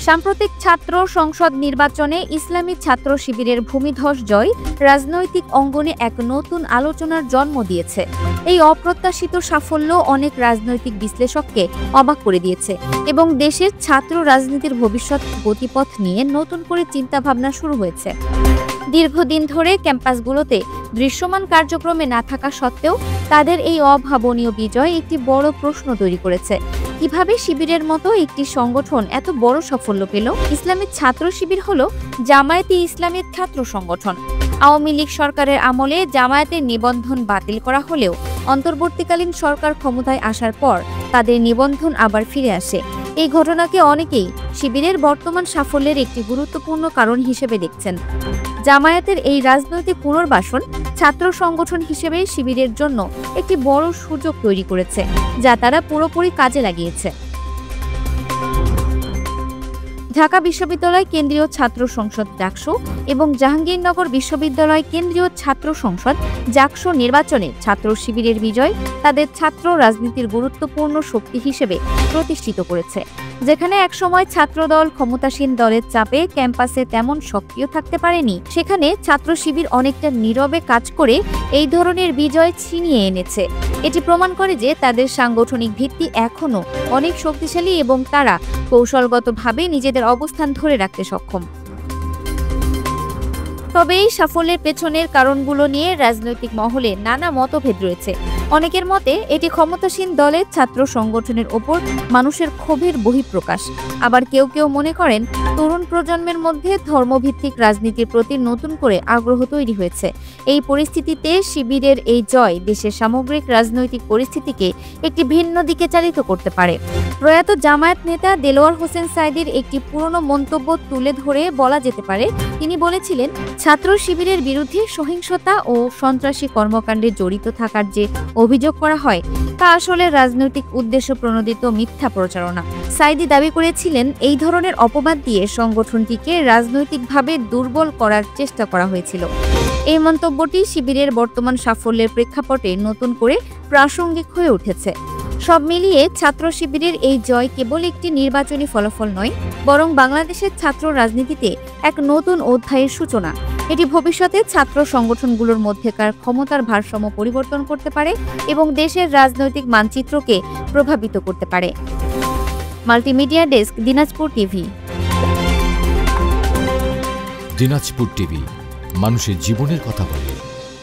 সাম্প্রতিক ছাত্র সংসদ নির্বাচনে ইসলামী ছাত্র শিবিরের ভূমিধস জয় রাজনৈতিক অঙ্গনে এক নতুন আলোচনার জন্ম দিয়েছে। এই অপ্রত্যাশিত সাফল্য অনেক রাজনৈতিক বিশ্লেষককে অবাক করে দিয়েছে এবং দেশের ছাত্র রাজনীতির ভবিষ্যৎ গতিপথ নিয়ে নতুন করে চিন্তাভাবনা শুরু হয়েছে। দীর্ঘদিন ধরে ক্যাম্পাসগুলোতে দৃশ্যমান কার্যক্রমে না থাকা সত্ত্বেও তাদের এই অভাবনীয় বিজয় একটি বড় প্রশ্ন তৈরি করেছে। কিভাবে শিবিরের মতো একটি সংগঠন এত বড় সাফল্য পেল? ইসলামী ছাত্র শিবির হলো জামায়াতে ইসলামীর ছাত্র সংগঠন। আওয়ামী লীগ সরকারের আমলে জামায়াতের নিবন্ধন বাতিল করা হলেও অন্তর্বর্তীকালীন সরকার ক্ষমতায় আসার পর তাদের নিবন্ধন আবার ফিরে আসে। এই ঘটনাকে অনেকেই শিবিরের বর্তমান সাফল্যের একটি গুরুত্বপূর্ণ কারণ হিসেবে দেখছেন। জামায়াতের এই রাজনৈতিক পুনর্বাসন ছাত্র সংগঠন হিসেবে শিবিরের জন্য একটি বড় সুযোগ তৈরি করেছে, যা তারা পুরোপুরি কাজে লাগিয়েছে। ঢাকা বিশ্ববিদ্যালয় কেন্দ্রীয় ছাত্র সংসদ ডাকসু এবং জাহাঙ্গীরনগর বিশ্ববিদ্যালয় কেন্দ্রীয় ছাত্র সংসদ জাকসু নির্বাচনে ছাত্র শিবিরের বিজয় তাদের ছাত্র রাজনীতির গুরুত্বপূর্ণ শক্তি হিসেবে প্রতিষ্ঠিত করেছে। যেখানে একসময় ছাত্রদল ক্ষমতাসীন দলের চাপে ক্যাম্পাসে তেমন সক্রিয় থাকতে পারেনি, সেখানে ছাত্র শিবির অনেকটা নীরবে কাজ করে এই ধরনের বিজয় ছিনিয়ে এনেছে। এটি প্রমাণ করে যে তাদের সাংগঠনিক ভিত্তি এখনও অনেক শক্তিশালী এবং তারা কৌশলগতভাবে নিজেদের অবস্থান ধরে রাখতে সক্ষম। তবে এই সাফল্যের পেছনের কারণগুলো নিয়ে রাজনৈতিক মহলে নানা মতভেদ রয়েছে। অনেকের মতে এটি ক্ষমতাসীন দলের ছাত্র সংগঠনের ওপর মানুষের ক্ষোভের বহিঃপ্রকাশ। আবার কেউ কেউ মনে করেন তরুণ প্রজন্মের মধ্যে ধর্মভিত্তিক রাজনীতির প্রতি নতুন করে আগ্রহ তৈরি হয়েছে। এই পরিস্থিতিতে শিবিরের এই জয় দেশের সামগ্রিক রাজনৈতিক পরিস্থিতিকে একটি ভিন্ন দিকে চালিত করতে পারে। প্রয়াত জামায়াত নেতা দেলোয়ার হোসেন সাঈদীর একটি পুরনো মন্তব্য তুলে ধরে বলা যেতে পারে, তিনি বলেছিলেন, ছাত্র শিবিরের বিরুদ্ধে সহিংসতা ও সন্ত্রাসী কর্মকাণ্ডে জড়িত থাকার যে অভিযোগ করা হয় তা আসলে রাজনৈতিক উদ্দেশ্য প্রণোদিত মিথ্যা প্রচারণা। সাঈদী দাবি করেছিলেন, এই ধরনের অপবাদ দিয়ে সংগঠনটিকে রাজনৈতিকভাবে দুর্বল করার চেষ্টা করা হয়েছিল। এই মন্তব্যটি শিবিরের বর্তমান সাফল্যের প্রেক্ষাপটে নতুন করে প্রাসঙ্গিক হয়ে উঠেছে। সব মিলিয়ে ছাত্র শিবিরের এই জয় কেবল একটি নির্বাচনী ফলাফল নয়, বরং বাংলাদেশের ছাত্র রাজনীতিতে এক নতুন অধ্যায়ের সূচনা। এটি ভবিষ্যতে ছাত্র সংগঠনগুলোর মধ্যেকার ক্ষমতার ভারসাম্য পরিবর্তন করতে পারে এবং দেশের রাজনৈতিক মানচিত্রকে প্রভাবিত করতে পারে। Multimedia desk, Dinajpur TV. Dinajpur TV, মানুষের জীবনের কথা বলে।